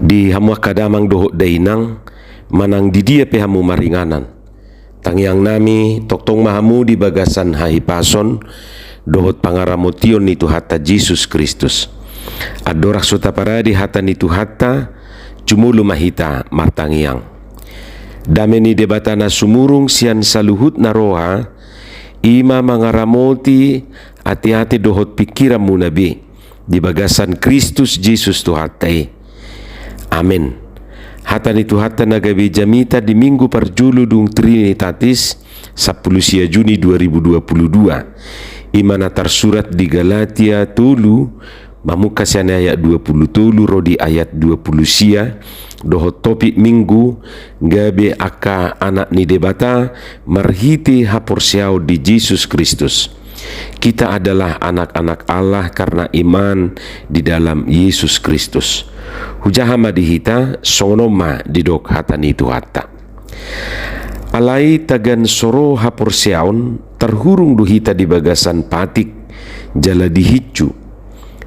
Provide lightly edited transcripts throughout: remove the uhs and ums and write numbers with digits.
Di hamu kadamang dohok dainang manang di dia pe hamu maringanan. Tangiang nami toktong mahamu di bagasan haipason dohot pangaramotion ni Tuhata Jesus Kristus. Adorak sota paradi hata ni Tuhata cumulu mahita martangiang. Dame ni debatana sumurung sian saluhut na roha ima mangaramoti hati-hati dohot pikiranmu nabi di bagasan Kristus Jesus Tuhatai. Amin. Hata ni Tuhata nagabi jamita di minggu parjulu dung Trinitatis 10 Juni 2022. Imana tersurat di Galatia tulu mamukasian ayat 20 tulu rodi ayat 20 sia dohot topik minggu gabe aka anak ni debata marhiti haporsiau di Yesus Kristus. Kita adalah anak-anak Allah karena iman di dalam Yesus Kristus. Hujahama dihita sonoma didok hata ni Tuhata. Alai tagan soro haporsiaun terhurung duhita di bagasan patik jala dihicu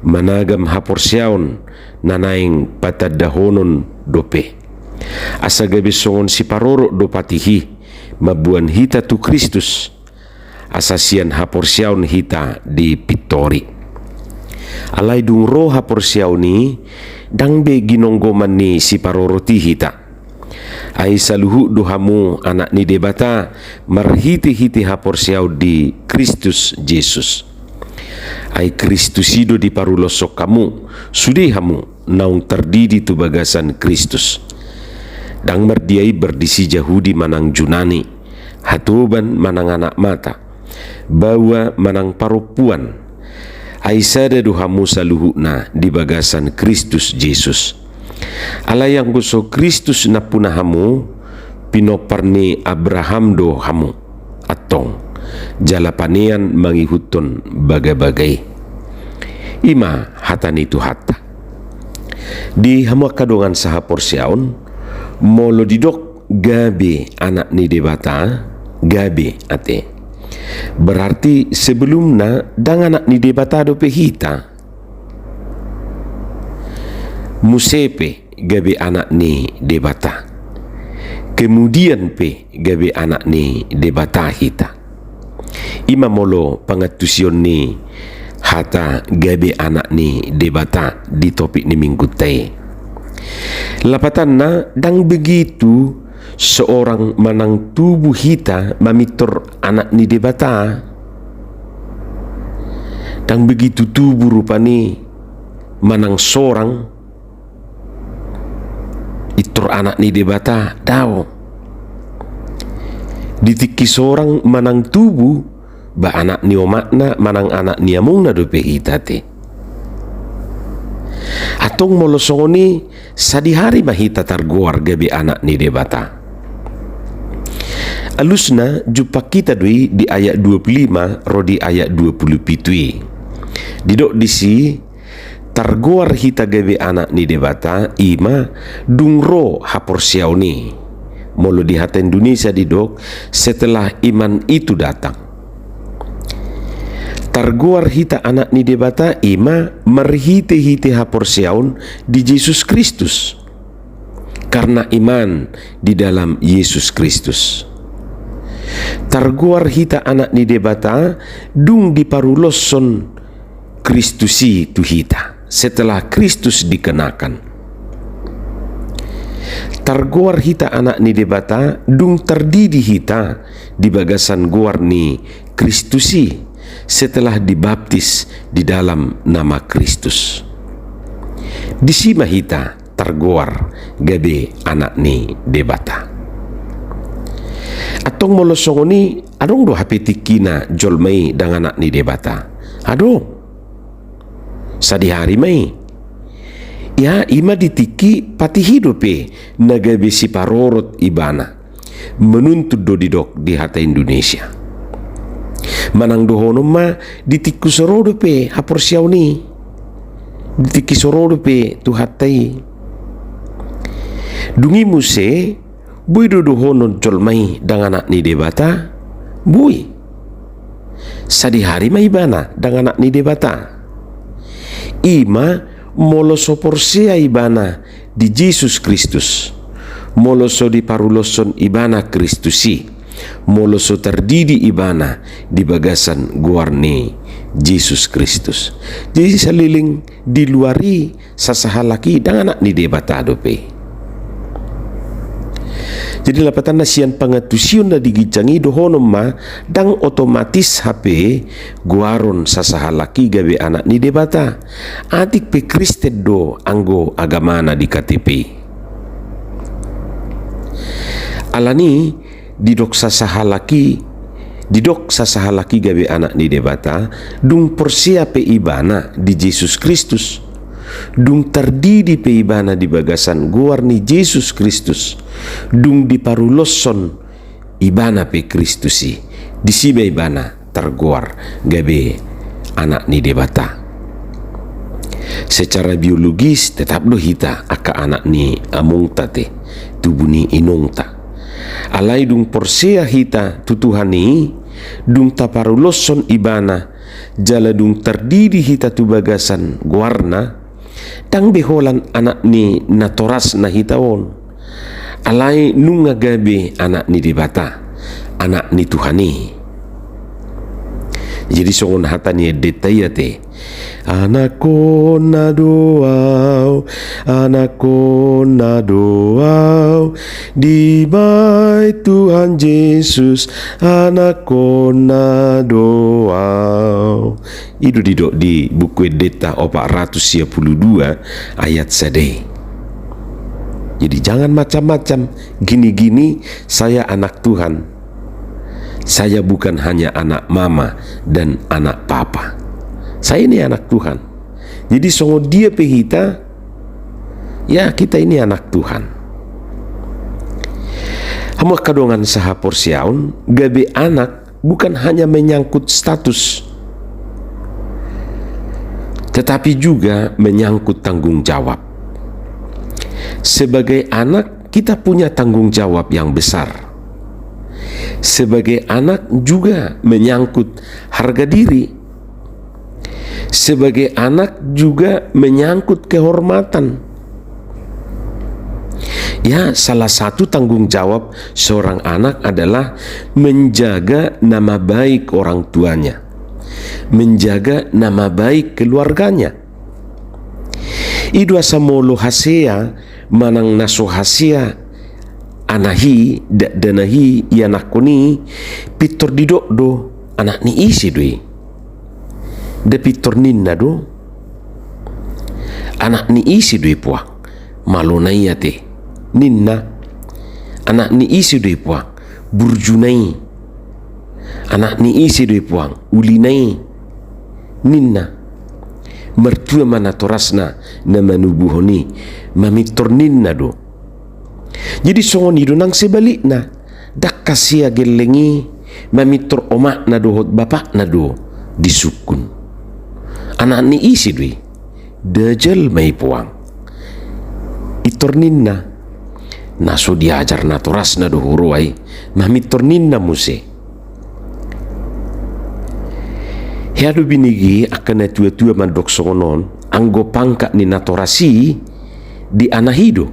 managam haporsiaun nanaing patadahonon dope. Asa gabi songon si paroro do patihi mabuan hita tu Kristus. Asasian haporsiaun hita di pitori. Alai dung roh haporsiaun ni dang be ginonggoman ni si paroroti hita. Ai saluhu dohamu anak ni debata marhiti-hiti haporsiau di Kristus Jesus. Ai Kristusido di parulosok kamu sudi hamu naung terdidi tu bagasan Kristus. Dang merdiai berdisi Yahudi manang Junani, hatuban manang anak mata, bawa manang parupuan. Aisada duhamu saluhuna di bagasan Kristus Jesus. Alayang gusto Kristus na punahamu pinoparni Abraham do hamu atong jalapanian mangihuton bagai-bagai. Ima hata ni Tuhata. Di hamu kadongan saha porsiaun molo didok gabe anak ni debata gabe ate. Berarti sebelumnya dengan anak ni debata do pehita musepe gabe anak ni debata, kemudian pe gabe anak ni debata hita. Ima molo pangatusion ni hata gabe anak ni debata di topik ni minggu tay. Lapatan na dang begitu seorang manang tubuh hita mamitor anak ni debata. Dan begitu tubuh rupani manang sorang itor anak ni debata daw. Ditiki sorang manang tubuh ba anak ni omakna manang anak ni amung na dope hita te. Atong molosoni sadihari mahita targuar gabi anak ni debata. Alusna jumpa kita dui di ayat 25 rodi ayat 27. Didok disi targuar hita gabe anak ni debata ima dungro haporsiau ni. Molo di hata Indonesia didok setelah iman itu datang. Targuar hita anak ni debata ima merhite-hite haporsiaun di Yesus Kristus. Karena iman di dalam Yesus Kristus. Targuar hita anak ni debata dung diparuloson Kristusi tu hita setelah Kristus dikenakan. Targuar hita anak ni debata dung terdidi hita di bagasan guar ni Kristusi setelah dibaptis di dalam nama Kristus. Disima hita targuar gabe anak ni debata. Atong molosongoni adong do hapetikina jolmai dengan anak ni debata. Adong sadihari mai ya ima ditiki pati hidupe nagabe si parorot ibana menuntut do didok di hata Indonesia. Manang dohono ma ditiku sorodope haporsiau ni ditiki sorodope tu hatai dungi muse bui dodohonon colmai dengan anak ni debata bui sadihari mai bana dengan anak ni debata ima molo soporsia ibana di Yesus Kristus, moloso di paruloson ibana Kristusi, moloso terdidi ibana di bagasan guarni Yesus Kristus. Jadi saliling diluari sasahalaki dan anak ni debatado pe. Jadi lapatan nasian pangatusion na digicangi dohonom ma dang otomatis HP guaron sasahalaki gabe anak ni debata adik pe Kristen do anggo agamana di KTP. Alani didok sasahalaki gabe anak ni debata dung persiape ibana di Yesus Kristus, dung terdidi pe ibana di bagasan guarni Yesus Kristus, dung di paruloson ibana pe Kristusi, di siba ibana terguar gabe anak ni debata. Secara biologis tetap do hita aka anak ni amung tate tubuni inongta. Alai dung porsia hita tutuhani dung taparuloson ibana jala dung terdidi hita tu bagasan guarna tang beholan anak ni natoras na hitawon. Alai nunga gabe anak ni dibata, anak ni Tuhani. Jadi songon hata ni detayate, anakku na doau, anakku na doau, di bait Tuhan Yesus, anakku na doau. Itu didok di buku Deta 422 ayat sadai. Jadi jangan macam-macam, gini-gini saya anak Tuhan. Saya bukan hanya anak mama dan anak papa. Saya ini anak Tuhan. Jadi songo dia pehita, ya kita ini anak Tuhan. Hamu kadongan saha porsiaun, gabe anak bukan hanya menyangkut status, tetapi juga menyangkut tanggung jawab. Sebagai anak, kita punya tanggung jawab yang besar. Sebagai anak juga menyangkut harga diri. Sebagai anak juga menyangkut kehormatan. Ya, salah satu tanggung jawab seorang anak adalah menjaga nama baik orang tuanya, menjaga nama baik keluarganya. Idu asamolo hasea manang naso hasea anahi danahi yanakoni pitor didok do anak ni isi doi de pitor ninna do anak ni isi doi puak malonai ate ninna anak ni isi doi puak burjunai anak ni isi doi puak ulinai ninna mertua mana torasna na manubuhoni mamitor ninna do. Jadi songon ido nang sebalikna dak kasia gelengi mamitor omak na dohot bapak na do disukun anak ni isi dui dajal mai puang itorninna naso diajar na toras na do huruai mamitorninna muse headu binigi akan tua-tua mandok songonon anggo pangkat ni natorasi di anahido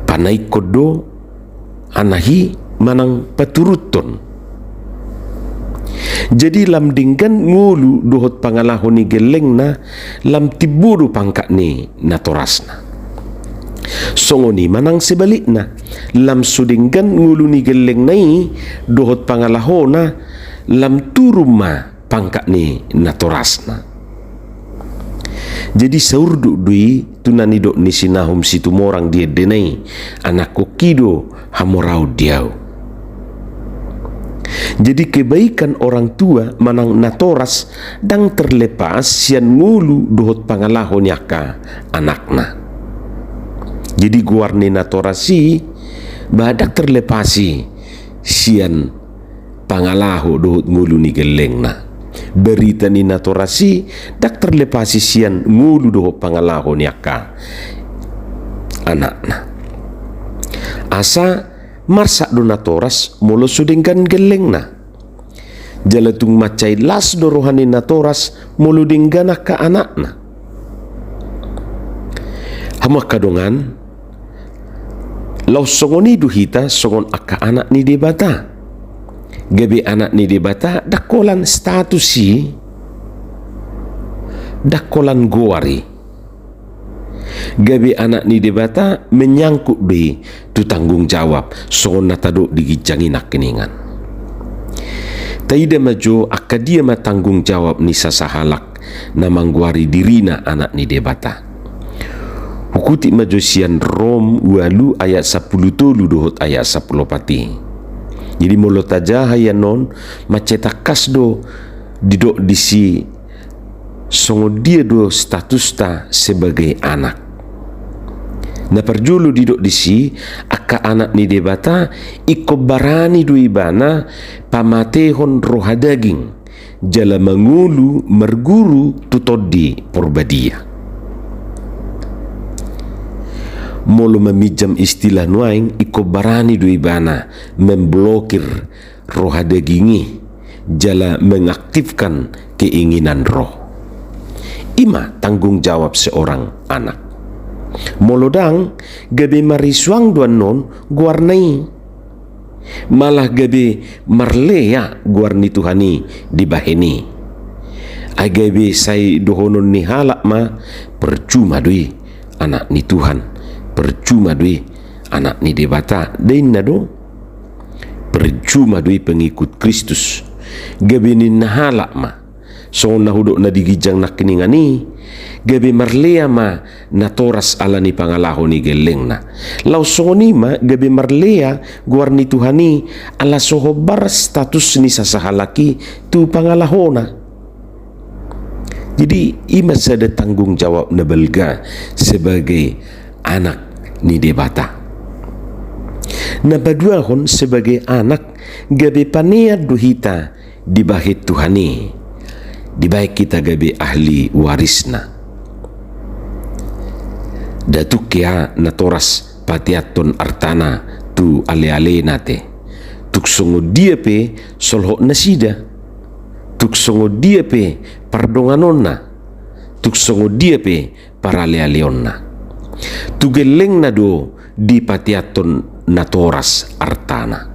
panai kodo anahi manang paturuton. Jadi lam dinggan ngulu dohot pangalahon ni geleng na lam tiburu pangkat ni natorasna. Songoni manang sebalikna lam sudinggan ngulu ni geleng nai dohot pangalahona lam turuma pangkat ni natorasna. Jadi saurdu dui tunani dok ni sinahum situ morang dia denai anak kokido hamorau diau. Jadi kebaikan orang tua manang natoras dang terlepas sian ngulu dohot pangalahon yaka anakna. Jadi guarni natorasi badak terlepasi sian pangalaho dohot ngulu ni gelengna. Berita ni natorasi dak terlepasi sian ngulu dohot pangalaho yaka anakna. Asa marsak donatoras molo sudengkan gelengna jalatung macai las dorohani natoras molo denggana ka anakna. Hama kadongan lau songoni duhita songon aka anak ni debata. Gabi anak ni debata dakolan statusi, dakolan goari. Gabi anak ni debata menyangkut be tu tanggung jawab songon natado digijangin nak keningan. Taida majo aka dia matanggung jawab ni sasahalak na mangguari dirina anak ni debata. Hukuti majo sian Rom walu ayat 10 tolu dohot ayat 10 pati. Jadi molo taja hayanon maceta kasdo didok disi songo dia do status ta sebagai anak. Na perjulu didok disi aka anak ni debata iko barani du ibana pamatehon roha daging jala mangulu merguru tutodi porbadia. Molo memijam istilah nuaing iko barani du ibana memblokir roha dagingi jala mengaktifkan keinginan roh. Ima tanggung jawab seorang anak. Molodang gabe marisuang duan non guarnai, malah gabe marlea guarni Tuhani dibaheni. Agabe sai dohonon ni halak ma percuma dui anak ni Tuhan, percuma dui anak ni debata dein nado, percuma dui pengikut Kristus. Gabe ni nahalak ma so nahudok na digijang nak keningani gabe marlea ma natoras ala ni pangalaho ni geleng na lau soni ma gabe marlea guarni Tuhani ala sohobar status ni sasahalaki tu pangalahona. Jadi ima sada tanggung jawab na belga sebagai anak ni debata. Na baduahon sebagai anak gabe paniat duhita dibahit Tuhani, dibaik kita gabe ahli warisna. Datuk ya natoras patiaton artana tu ale-ale nate. Tuk songo dia pe solho nasida. Tuk songo dia pe pardonganonna. Tuk songo dia pe parale-aleonna. Tugeleng na do di patiaton natoras artana.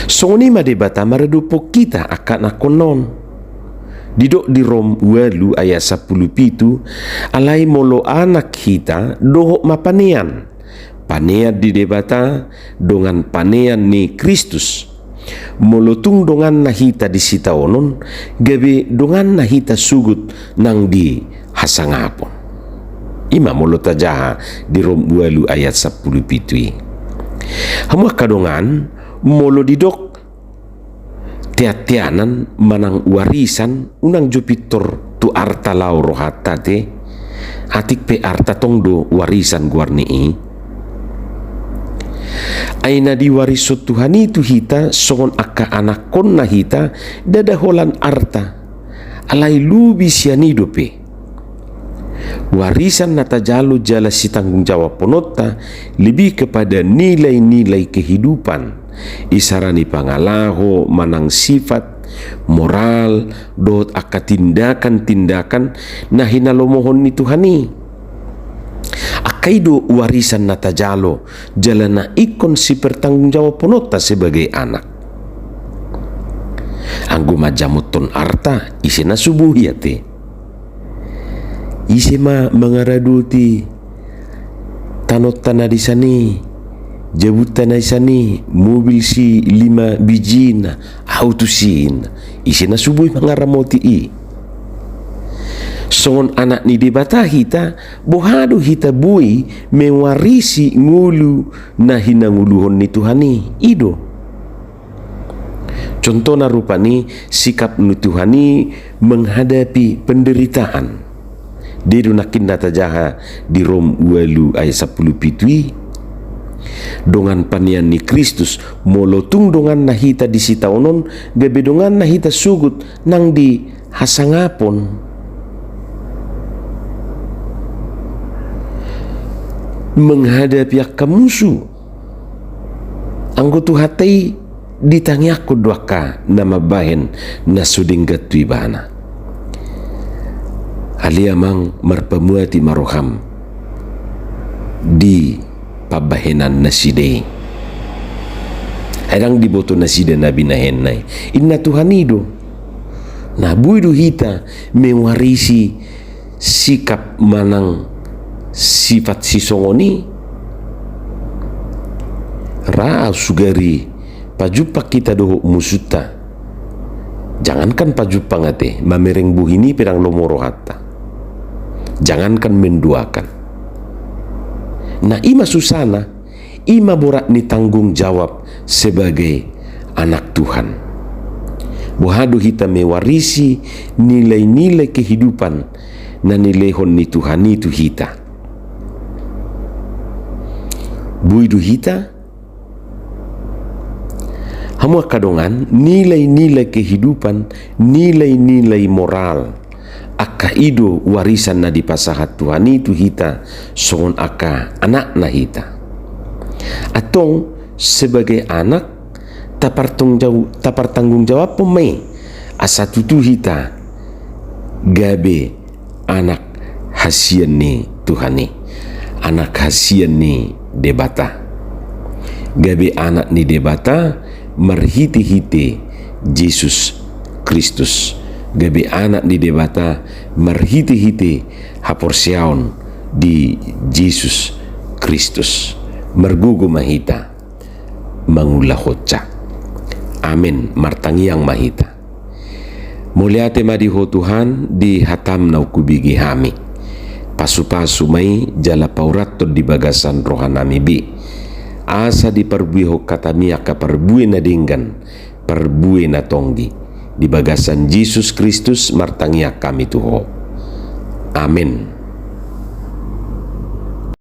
Songo ni madebata maradupok kita akan akonon. Didok di Rom walu ayat 10 pitu alai molo anak kita dohok mapanean. Panean di debata dongan panean ni Kristus. Molo tung dongan nahita di sitaonon gabe dongan nahita sugut nang di hasangapon. Ima molo tajaha di Rom walu ayat 10 pitu. Hamuah kadongan molo didok tiatianan manang warisan unang Jupiter tu arta lau rohata te atik pe arta tongdo warisan guarni aina diwarisot Tuhani tu hita songon aka anak kon na hita dadaholan arta alai lubi sianido pe warisan nata jalo jala si tanggung jawab ponota lebih kepada nilai-nilai kehidupan isarani pangalaho manang sifat moral dot aka tindakan-tindakan na hinalomohon ni Tuhani akaido warisan nata jalo jalana ikon si pertanggung jawab ponota sebagai anak anggo majamuton arta isena subuh yate isema mangaraduti tanot tanah di sani jabutan ay sani mobil si 5 biji na auto sin isi na subuh mangaramoti songon anak ni debata hita bohado hita bui mewarisi ngulu na hinanguluhon ni Tuhani ido contoh na rupani sikap ni Tuhani menghadapi penderitaan dedu nakin nata jaha di Rom walu ayat 10 pitui dongan panian ni Kristus molotung dongan nahita di sitaonon gabe dongan nahita sugut nang di hasangapon menghadapi akka musuh anggo tu hatai ditangyaku doaka nama bahen na suding gatui bana alia mang marpamuati maroham di pabahenan na sidey. Adang diboto na sida na binahenay. Inna Tuhan ido. Nah buido hita mewarisi sikap manang sifat sisongoni. Raa sugari pajupak kita doho musuta. Jangankan pajupak ngate, mamereng buhini pirang lomoro hatta. Jangankan menduakan. Nah ima susana, ima borak ni tanggung jawab sebagai anak Tuhan. Bohado hita mewarisi nilai-nilai kehidupan na nilehon ni Tuhan itu hita. Buidu hita hamu kadongan nilai-nilai kehidupan, nilai-nilai moral aka ido warisan na di pasahat Tuhan itu hita songon aka anak na hita. Atong sebagai anak tapartanggung jawab pemai asa tutu hita gabe anak hasian ni Tuhan ni, anak hasian ni debata, gabe anak ni debata marhiti-hiti Yesus Kristus, gabe anak ni debata marhiti-hiti haporsiaon di Yesus Kristus, mergugu mahita mangulah hocak. Amin martangiang mahita. Muliate madiho Tuhan di hatam na ukubigi hami. Pasu-pasu mai jala paurat di bagasan rohanami bi. Asa di perbuiho katami aka perbui na dinggan, perbui na tonggi. Di bagasan Yesus Kristus martangiak kami tuho. Amin.